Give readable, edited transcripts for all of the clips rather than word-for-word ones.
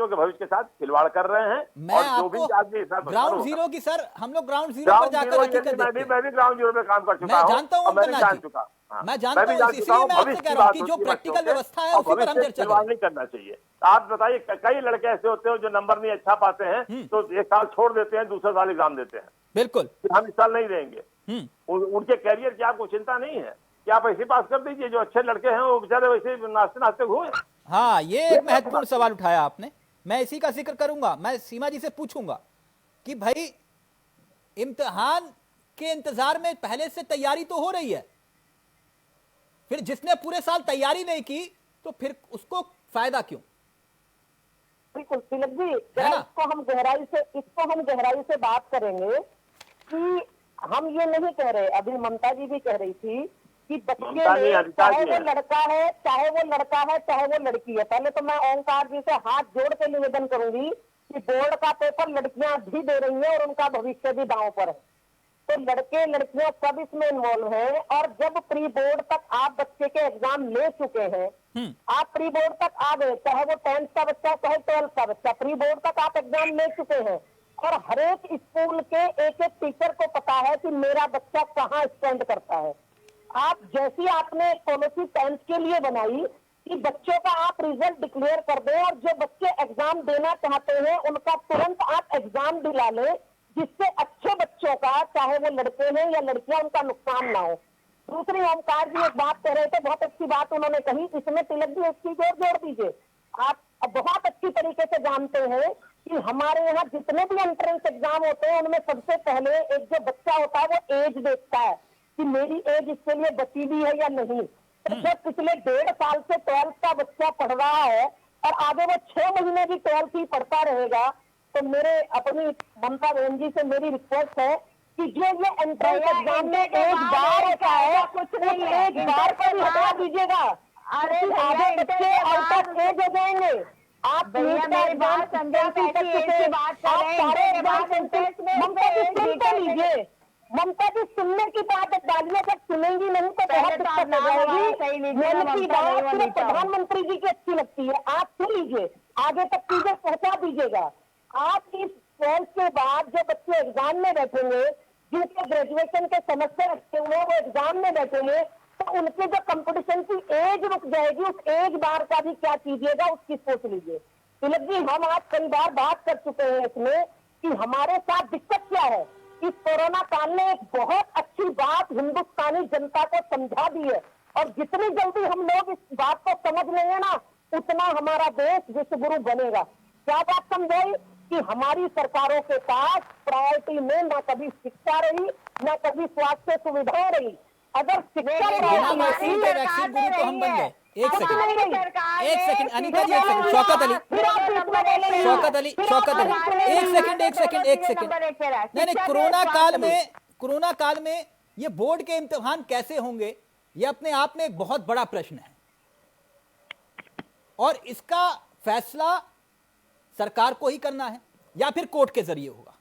बच्चों के भविष्य के साथ खिलवाड़ कर रहे हैं। मैं और जो भी आपको आदमी इस साथ ग्राउंड जीरो की, सर हम लोग ग्राउंड जीरो पर जाकर हकीकत देखते हैं। मैं भी ग्राउंड जीरो पे काम कर चुका मैं हूं जानता हूं और मैं भी अमरनाथ जान जी, चुका। मैं जानता हूं, भविष्य इसलिए मैं आपसे की कह रहा हूं बात कि जो होती है बच्चों प्रैक्टिकल के, व्यवस्था है और उसी पर हम भविष्य चर्चा खिलवाड़ करेंगे। नहीं करना चाहिए। आप बताइए, कई लड़के ऐसे होते हैं जो नंबर नहीं अच्छा पाते हैं तो एक साल छोड़ देते हैं, दूसरे साल एग्जाम देते हैं, बिल्कुल, हम इस साल नहीं देंगे। उनके कैरियर की आपको चिंता नहीं है कि आप ऐसे पास कर दीजिए। जो अच्छे लड़के हैं वो बेचारे वैसे नाचते नाचते हुए। हाँ, ये एक महत्वपूर्ण सवाल उठाया आपने, मैं इसी का जिक्र करूंगा। मैं सीमा जी से पूछूंगा कि भाई इम्तिहान के इंतजार में पहले से तैयारी तो हो रही है, फिर जिसने पूरे साल तैयारी नहीं की तो फिर उसको फायदा क्यों? बिल्कुल तिलक जी, इसको हम गहराई से बात करेंगे कि हम ये नहीं कह रहे, अभी ममता जी भी कह रही थी कि बच्चे में चाहे वो लड़का है चाहे वो लड़की है। पहले तो मैं ओंकार जी से हाथ जोड़ के निवेदन करूंगी कि बोर्ड का पेपर लड़कियां भी दे रही हैं और उनका भविष्य भी दांव पर है, तो लड़के लड़कियां सब इसमें इन्वॉल्व हैं। और जब प्री बोर्ड तक आप बच्चे के एग्जाम ले चुके हैं, आप प्री बोर्ड तक आ गए, चाहे वो 10th का बच्चा चाहे 12th का बच्चा, प्री बोर्ड तक आप एग्जाम ले चुके हैं और हर एक स्कूल के एक एक टीचर को पता है कि मेरा बच्चा कहाँ स्टैंड करता है। आप जैसी आपने पॉलिसी 10th के लिए बनाई कि बच्चों का आप रिजल्ट डिक्लेयर कर दें और जो बच्चे एग्जाम देना चाहते हैं उनका तुरंत आप एग्जाम दिला लें, जिससे अच्छे बच्चों का, चाहे वो लड़के हैं या लड़कियां, उनका नुकसान ना हो। दूसरी, ओमकार जी एक बात कह रहे थे, बहुत अच्छी बात उन्होंने कही, इसमें तिलक जी एक चीज और जोड़ दीजिए। आप बहुत अच्छी तरीके से जानते हैं कि हमारे यहाँ जितने भी एंट्रेंस एग्जाम होते हैं उनमें सबसे पहले एक जो बच्चा होता है वो एज देखता है कि मेरी एज इसके लिए बची भी है या नहीं। तो जब पिछले 1.5 साल से 12th का बच्चा पढ़ रहा है और आगे वो 6 महीने भी 12th ही पढ़ता रहेगा, तो मेरे अपनी ममता बहन जी से मेरी रिक्वेस्ट है कि जो ये एंट्रेंस एग्जाम में एक बार होता है कुछ नहीं, एक बार पर हटा दीजिएगा। अरे आगे बच्चे आउट ऑफ एज हो जाएंगे। आप मेरी बात समझा, आप सारे एग्जाम ममता जी सुनते लीजिए, ममता जी सुनने की बात डालिए, जब सुनेंगी नहीं तो बहुत दिक्कत हो जाएगी। मन की बात सिर्फ प्रधानमंत्री जी की अच्छी लगती है, आप सुन लीजिए, आगे तक चीजें पहुंचा दीजिएगा। आप इस 12th के बाद जो बच्चे एग्जाम में बैठेंगे, जिनके ग्रेजुएशन के सेमेस्टर रखे हुए वो एग्जाम में बैठेंगे, तो उनके जो कंपटीशन की एज रुक जाएगी, उस एज बार का भी क्या कीजिएगा उसकी सोच लीजिए। तिलक जी, हम आज कई बार बात कर चुके हैं इसमें कि हमारे साथ दिक्कत क्या है। इस कोरोना काल ने एक बहुत अच्छी बात हिंदुस्तानी जनता को समझा दी है, और जितनी जल्दी हम लोग इस बात को समझ लेंगे ना, उतना हमारा देश विश्वगुरु बनेगा। क्या बात समझाई कि हमारी सरकारों के पास प्रायोरिटी में न कभी शिक्षा रही, न कभी स्वास्थ्य सुविधाएं रही। अगर शिक्षा वैक्सीन गुरु तो हम बन गए। एक सेकंड अनीता जी, एक सेकंड, शौकत अली, एक सेकंड। नहीं, कोरोना काल में ये बोर्ड के इम्तिहान कैसे होंगे, ये अपने आप में एक बहुत बड़ा प्रश्न है, और इसका फैसला सरकार को ही करना है या फिर कोर्ट के जरिए होगा,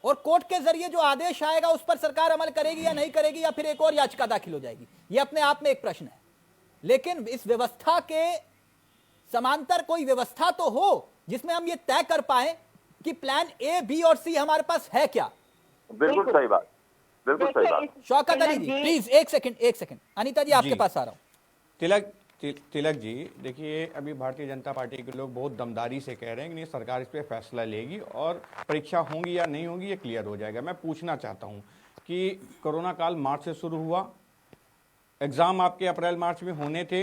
और कोर्ट के जरिए जो आदेश आएगा उस पर सरकार अमल करेगी या नहीं करेगी, या फिर एक और याचिका दाखिल हो जाएगी। यह अपने आप में एक प्रश्न है, लेकिन इस व्यवस्था के समांतर कोई व्यवस्था तो हो जिसमें हम ये तय कर पाए कि प्लान ए, बी और सी हमारे पास है क्या। बिल्कुल सही बात, बिल्कुल सही बात। शौकत अली जी प्लीज, एक सेकंड। अनीता जी आपके पास आ रहा हूं। तिलक जी, देखिए, अभी भारतीय जनता पार्टी के लोग बहुत दमदारी से कह रहे हैं कि नहीं, सरकार इस पे फैसला लेगी और परीक्षा होंगी या नहीं होंगी ये क्लियर हो जाएगा। मैं पूछना चाहता हूं कि कोरोना काल मार्च से शुरू हुआ, एग्ज़ाम आपके अप्रैल मार्च में होने थे,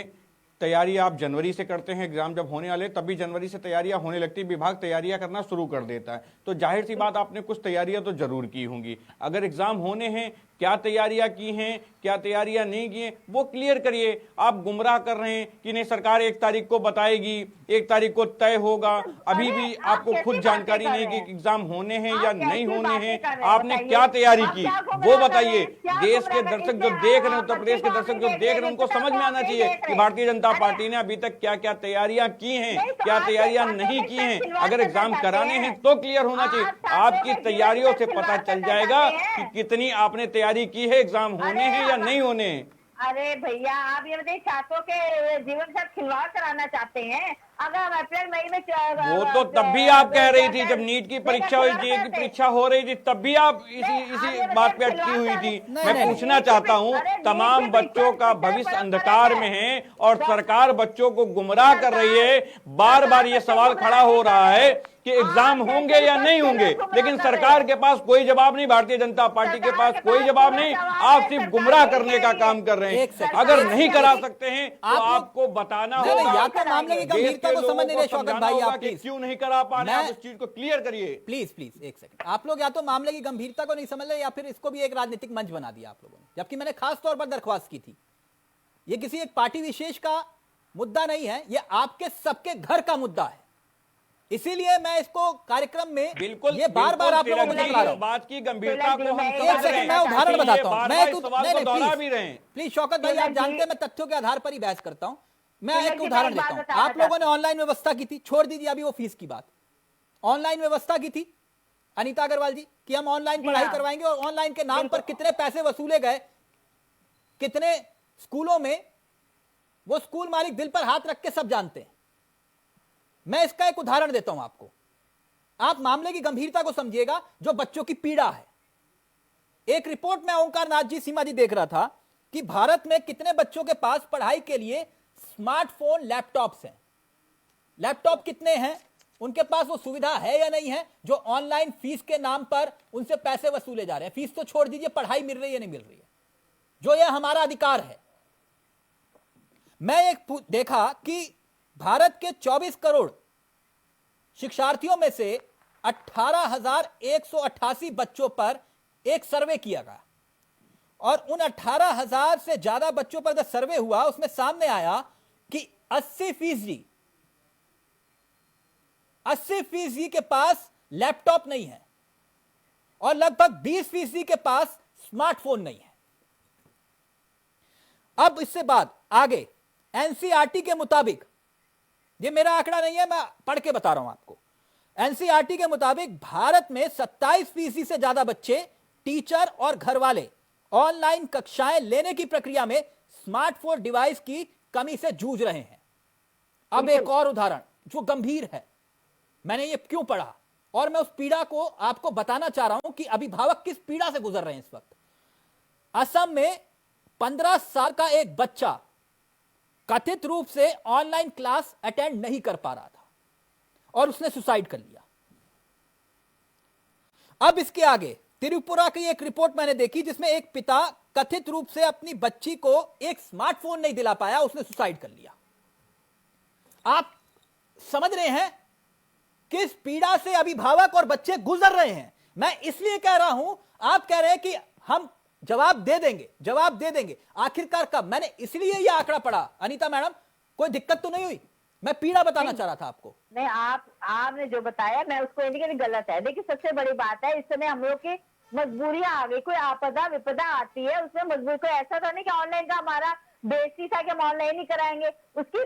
तैयारी आप जनवरी से करते हैं, एग्जाम जब होने वाले तब भी जनवरी से तैयारियां होने लगती, विभाग तैयारियां करना शुरू कर देता है, तो जाहिर सी बात आपने कुछ तैयारियां तो जरूर की होंगी। अगर एग्जाम होने हैं, क्या तैयारियां की हैं, क्या तैयारियां नहीं की हैं, वो क्लियर करिए। आप गुमराह कर रहे हैं कि नहीं सरकार 1 तारीख को बताएगी, 1 तारीख को तय होगा, अभी भी आपको खुद जानकारी नहीं कि एग्जाम होने हैं या नहीं होने हैं। आपने क्या तैयारी की वो बताइए। देश के दर्शक जो देख रहे हैं, उत्तर प्रदेश के दर्शक जो देख रहे हैं, उनको समझ में आना चाहिए कि भारतीय जनता पार्टी ने अभी तक क्या क्या तैयारियां की हैं, क्या तैयारियां नहीं की हैं। अगर एग्जाम कराने हैं तो क्लियर होना चाहिए। आपकी तैयारियों से पता चल जाएगा कि कितनी आपने तैयारी की है, एग्जाम होने हैं या नहीं होने हैं। अरे भैया, आप ये बताइए, छात्रों के जीवन के साथ खिलवाड़ कराना चाहते हैं? अगर हम अप्रैल मई में वो तो तब भी आप कह रही थी, जब नीट की परीक्षा हुई, जेईई की परीक्षा हो रही थी, तब भी आप इसी बात पे अटकी हुई थी। मैं पूछना चाहता हूँ, तमाम बच्चों का भविष्य अंधकार में है और सरकार बच्चों को गुमराह कर रही है। बार बार ये सवाल खड़ा हो रहा है कि एग्जाम होंगे या नहीं होंगे, लेकिन सरकार के पास कोई जवाब नहीं, भारतीय जनता पार्टी के पास कोई जवाब नहीं। आप सिर्फ गुमराह करने का काम कर रहे हैं। अगर नहीं करा सकते हैं तो आपको बताना होगा, या तो मामले की गंभीरता को समझ नहीं रहे शौकत भाई, आप प्लीज क्यों नहीं करा पा रहे, आप इस चीज को क्लियर करिए प्लीज। प्लीज एक सेकंड, आप लोग या तो मामले की गंभीरता को नहीं समझ रहे या फिर इसको भी एक राजनीतिक मंच बना दिया आप लोगों ने, जबकि मैंने खास तौर पर दरख्वास्त की थी। ये किसी एक पार्टी विशेष का मुद्दा नहीं है, ये आपके सबके घर का मुद्दा है। इसीलिए मैं इसको कार्यक्रम में बिल्कुल ये बार बार आप लोगों को बता रहा हूं। बात की गंभीरता को हम एक सेकंड मैं उदाहरण बताता हूं। मैं प्लीज शौकत भाई, आप जानते हैं मैं तथ्यों के आधार पर ही बहस करता हूं। मैं एक उदाहरण देता हूं। आप लोगों ने ऑनलाइन व्यवस्था की थी, छोड़ दीजिए अभी वो फीस की बात, ऑनलाइन व्यवस्था की थी अनीता अग्रवाल जी कि हम ऑनलाइन पढ़ाई करवाएंगे, और ऑनलाइन के नाम पर कितने पैसे वसूले गए, कितने स्कूलों में, वो स्कूल मालिक दिल पर हाथ रख के सब जानते हैं। मैं इसका एक उदाहरण देता हूं आपको, आप मामले की गंभीरता को समझिएगा, जो बच्चों की पीड़ा है। एक रिपोर्ट में ओंकार नाथ जी, सीमा जी देख रहा था कि भारत में कितने बच्चों के पास पढ़ाई के लिए स्मार्टफोन, लैपटॉप्स हैं। लैपटॉप कितने हैं, उनके पास वो सुविधा है या नहीं है, जो ऑनलाइन फीस के नाम पर उनसे पैसे वसूले जा रहे हैं। फीस तो छोड़ दीजिए, पढ़ाई मिल रही है नहीं मिल रही है, जो यह हमारा अधिकार है। मैं एक देखा कि भारत के 24 करोड़ शिक्षार्थियों में से 18,188 बच्चों पर एक सर्वे किया गया, और उन 18,000 से ज्यादा बच्चों पर जब सर्वे हुआ, उसमें सामने आया कि 80% के पास लैपटॉप नहीं है और लगभग 20% के पास स्मार्टफोन नहीं है। अब इससे बाद आगे एनसीईआरटी के मुताबिक, ये मेरा आंकड़ा नहीं है, मैं पढ़ के बता रहा हूं आपको, एनसीईआरटी के मुताबिक भारत में 27% से ज्यादा बच्चे, टीचर और घर वाले ऑनलाइन कक्षाएं लेने की प्रक्रिया में स्मार्टफोन डिवाइस की कमी से जूझ रहे हैं। अब एक और उदाहरण जो गंभीर है, मैंने ये क्यों पढ़ा और मैं उस पीड़ा को आपको बताना चाह रहा हूं कि अभिभावक किस पीड़ा से गुजर रहे हैं इस वक्त। असम में 15 साल का एक बच्चा कथित रूप से ऑनलाइन क्लास अटेंड नहीं कर पा रहा था और उसने सुसाइड कर लिया। अब इसके आगे त्रिपुरा की एक रिपोर्ट मैंने देखी जिसमें एक पिता कथित रूप से अपनी बच्ची को एक स्मार्टफोन नहीं दिला पाया, उसने सुसाइड कर लिया। आप समझ रहे हैं किस पीड़ा से अभिभावक और बच्चे गुजर रहे हैं। मैं इसलिए कह रहा हूं, आप कह रहे हैं कि हम जवाब दे देंगे, आखिरकार कब? मैंने इसलिए यह आंकड़ा पढ़ा। अनीता मैडम, कोई दिक्कत तो नहीं हुई? मैं पीड़ा बताना चाह रहा था आपको। नहीं, आपने जो बताया मैं उसको इंडिकेट गलत है। देखिए, सबसे बड़ी बात है, इस समय हम लोग की मजबूरियां आ गई, कोई आपदा विपदा आती है, उसमें मजबूरी, कोई ऐसा तो नहीं कि ऑनलाइन का हमारा बेइज्जती था कि हम ऑनलाइन ही कराएंगे, उसकी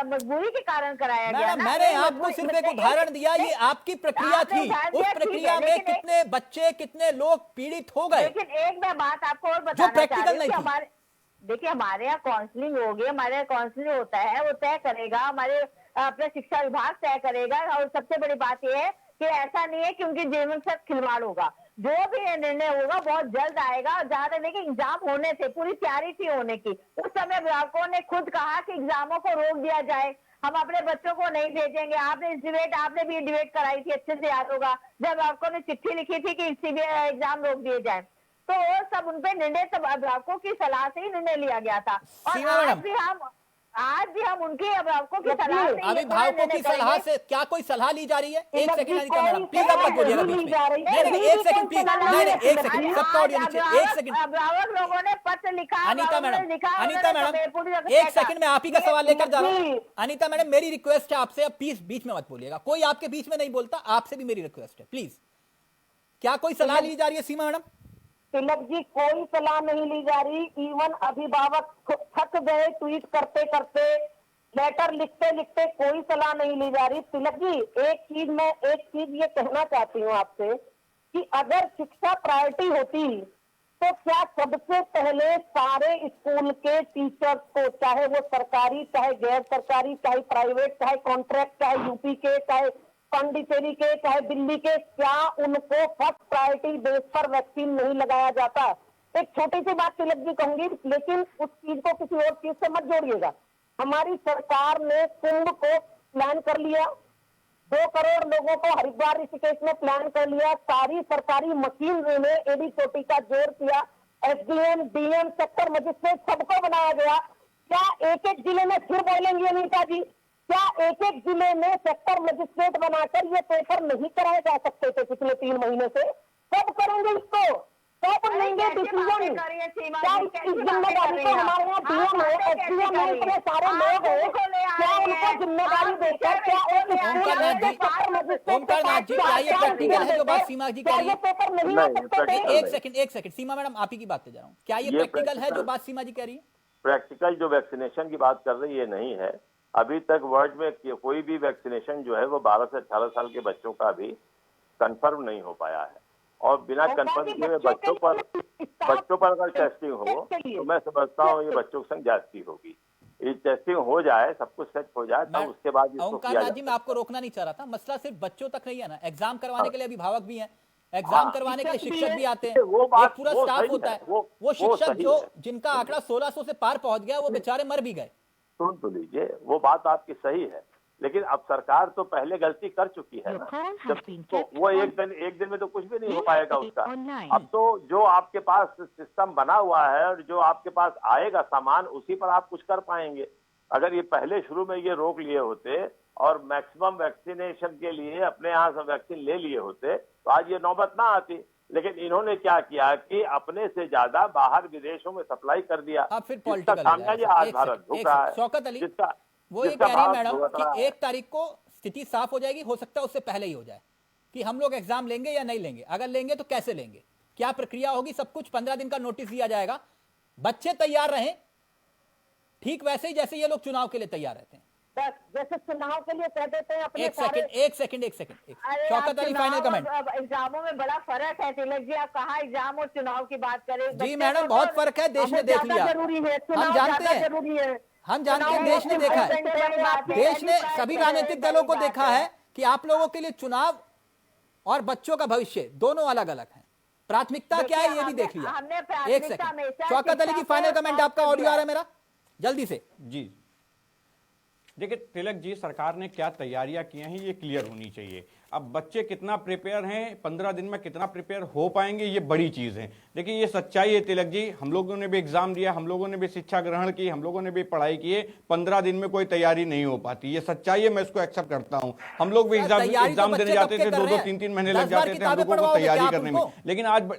मजबूरी के कारण कराया गया ना। मैंने आपको सिर्फ एक उदाहरण दिया, ये आपकी प्रक्रिया थी, उस प्रक्रिया में कितने बच्चे, कितने लोग पीड़ित हो गए। लेकिन एक मैं बात आपको और बताना चाह रही हूँ, हमारे देखिए, हमारे यहाँ काउंसलिंग होगी, हमारे यहाँ काउंसलिंग होता है, वो तय करेगा, हमारे अपने शिक्षा विभाग तय करेगा। और सबसे बड़ी बात यह है कि ऐसा नहीं है कि उनके जीवन के साथ खिलवाड़ होगा। जो भी निर्णय होगा बहुत जल्द आएगा। और जहां तक देखिए, एग्जाम होने थे, पूरी तैयारी थी होने की, उस समय अभिभावकों ने खुद कहा कि एग्जामों को रोक दिया जाए, हम अपने बच्चों को नहीं भेजेंगे। आपने भी डिबेट कराई थी, अच्छे से याद होगा, जब अभिभावकों ने चिट्ठी लिखी थी कि सीबीआई एग्जाम रोक दिए जाए, तो वो सब उनपे निर्णय सब अभिभावकों की सलाह से ही निर्णय लिया गया था। और आज भी हम उनके अभिभावकों की सलाह से, अभिभावकों की सलाह से क्या कोई सलाह ली जा रही है? एक सेकंड अनीता मैडम, प्लीज आप मत बोलिएगा बीच में। नहीं, एक सेकंड प्लीज, नहीं, एक सेकंड, सबका ऑडियो नीचे, एक सेकंड। अभिभावक लोगों ने पत्र लिखा, अनीता मैडम, एक सेकंड में आप ही का सवाल लेकर जा रहा हूँ। अनीता मैडम, मेरी रिक्वेस्ट है आपसे, अब प्लीज बीच में मत बोलिएगा, कोई आपके बीच में नहीं बोलता, आपसे भी मेरी रिक्वेस्ट है, प्लीज। क्या कोई सलाह ली जा रही है सीमा मैडम? तिलक जी, कोई सलाह नहीं ली जा रही। इवन अभिभावक थक गए ट्वीट करते करते, लेटर लिखते लिखते, कोई सलाह नहीं ली जा रही। तिलक जी, एक चीज ये कहना चाहती हूँ आपसे कि अगर शिक्षा प्रायोरिटी होती तो क्या सबसे पहले सारे स्कूल के टीचर्स को, चाहे वो सरकारी, चाहे गैर सरकारी, चाहे प्राइवेट, चाहे कॉन्ट्रैक्ट, चाहे यूपी के, चाहे पांडिचेरी के, चाहे दिल्ली के, क्या उनको फर्स्ट प्रायोरिटी बेस पर वैक्सीन नहीं लगाया जाता? एक छोटी सी बात तिलक जी कहूंगी, लेकिन उस चीज को किसी और चीज से मत जोड़िएगा। हमारी सरकार ने कुंभ को प्लान कर लिया, 2 करोड़ लोगों को हरिद्वार ऋषिकेश में प्लान कर लिया, सारी सरकारी मशीनरी में एडी चोटी का जोर किया, एसडीएम, डीएम, सेक्टर मजिस्ट्रेट सबको बनाया गया। क्या एक एक जिले में, फिर बोलेंगे अनीता जी, क्या एक एक जिले में सेक्टर मजिस्ट्रेट बनाकर ये पेपर नहीं कराए जा सकते थे पिछले 3 महीने से? सब करेंगे इसको, सब लेंगे डिसीजन। क्या इस जिम्मेदारी को हमारे यहाँ डीएम है, एसडीएम है, इतने सारे लोग हैं, क्या उनको जिम्मेदारी देकर, क्या ओमकार नाथ जी, क्या ये प्रैक्टिकल है जो बात सीमा जी कह रही है? पेपर नहीं आ सकते? एक सेकंड सीमा मैडम, आप ही की बात पे जा रहा हूँ। क्या ये प्रैक्टिकल है जो बात सीमा जी कह रही है? प्रैक्टिकल जो वैक्सीनेशन की बात कर रही है नहीं है। अभी तक वर्ल्ड में कोई भी वैक्सीनेशन जो है वो 12 से 18 साल के बच्चों का भी कंफर्म नहीं हो पाया है, और बिना कंफर्म किए हुए बच्चों पर अगर टेस्टिंग हो तो मैं समझता हूँ ये बच्चों की संख्या जाती होगी। ये टेस्टिंग हो जाए, सब कुछ सेट हो जाए, तब उसके बाद इसको ओमकार किया नाथ जी, मैं आपको रोकना नहीं चाह रहा था। मसला सिर्फ बच्चों तक नहीं है ना, एग्जाम करवाने के लिए अभिभावक भी हैं, एग्जाम करवाने के लिए शिक्षक भी आते हैं, एक पूरा स्टाफ होता है। वो शिक्षक जो जिनका आंकड़ा 1600 से पार पहुंच गया, वो बेचारे मर भी गए। सुन तो लीजिए, वो बात आपकी सही है, लेकिन अब सरकार तो पहले गलती कर चुकी है ना। तो वो एक दिन में तो कुछ भी नहीं हो पाएगा उसका। अब तो जो आपके पास सिस्टम बना हुआ है और जो आपके पास आएगा सामान, उसी पर आप कुछ कर पाएंगे। अगर ये पहले शुरू में ये रोक लिए होते और मैक्सिमम वैक्सीनेशन के लिए अपने यहाँ से वैक्सीन ले लिए होते तो आज ये नौबत ना आती। लेकिन इन्होंने क्या किया कि अपने से ज्यादा बाहर विदेशों में सप्लाई कर दिया। फिर खामियाजा आज भारत भुग रहा है। शौकत अली, वो ये कह रही है मैडम कि 1 तारीख को स्थिति साफ हो जाएगी, हो सकता है उससे पहले ही हो जाए, कि हम लोग एग्जाम लेंगे या नहीं लेंगे, अगर लेंगे तो कैसे लेंगे, क्या प्रक्रिया होगी, सब कुछ 15 दिन का नोटिस दिया जाएगा। बच्चे तैयार रहें ठीक वैसे ही जैसे ये लोग चुनाव के लिए तैयार रहते हैं। बस जैसे चुनाव के लिए कह देते हैं अपने एक second Shaukat Ali, final comment. एग्जामों में बड़ा फर्क है तिलक जी, आप कहाँ एग्जाम और चुनाव की बात करें? जी मैडम, बहुत फर्क है, देश ने देख लिया, हम जानते हैं, देश ने देखा है, देश ने सभी राजनीतिक दलों को देखा है कि आप लोगों के लिए चुनाव और बच्चों का भविष्य दोनों अलग अलग हैं। प्राथमिकता क्या है ये भी देख लिया। एक सेकंड, शौकत अली की फाइनल कमेंट, आपका ऑडियो आ रहा है मेरा, जल्दी से। जी देखिए तिलक जी, सरकार ने क्या तैयारियां की हैं ये क्लियर होनी चाहिए। अब बच्चे कितना प्रिपेयर हैं, 15 दिन में कितना प्रिपेयर हो पाएंगे, ये बड़ी चीज है। देखिए ये सच्चाई है तिलक जी, हम लोगों ने भी एग्जाम दिया, हम लोगों ने भी शिक्षा ग्रहण की, हम लोगों ने भी पढ़ाई की है, 15 दिन में कोई तैयारी नहीं हो पाती, ये सच्चाई है, मैं इसको एक्सेप्ट करता हूं। हम लोग भी एग्जाम देने जाते थे, 2-2, 3-3 महीने लग जाते थे हम लोगों को तैयारी करने में, लेकिन आज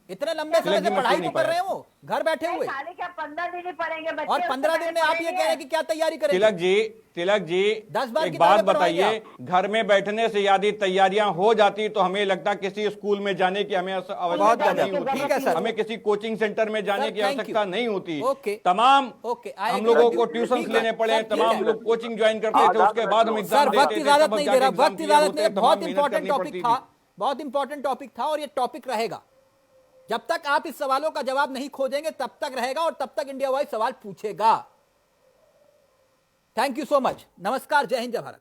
इतने लंबे समय से पढ़ाई तो कर रहे हैं, वो घर बैठे हुए, 15 दिन ही पढ़ेंगे बच्चे, और 15 दिन में आप ये कह रहे हैं कि क्या तैयारी करेंगे? तिलक जी 10 बार एक बात बताइए, घर में बैठने से यदि तैयारियां हो जाती तो हमें लगता किसी स्कूल में जाने की हमें आवश्यकता नहीं होती, हमें किसी कोचिंग सेंटर में जाने की आवश्यकता नहीं होती। तमाम हम लोगों को ट्यूशन लेने पड़े, तमाम लोग कोचिंग ज्वाइन करते थे, उसके बाद हम एग्जाम देते थे। वक्त इजाजत नहीं दे रहा, वक्त इजाजत नहीं, बहुत इंपॉर्टेंट टॉपिक था, बहुत इंपॉर्टेंट टॉपिक था, और ये टॉपिक रहेगा जब तक आप इस सवालों का जवाब नहीं खोजेंगे, तब तक रहेगा, और तब तक इंडिया वाइज सवाल पूछेगा। थैंक यू सो मच, नमस्कार, जय हिंद, जय भारत।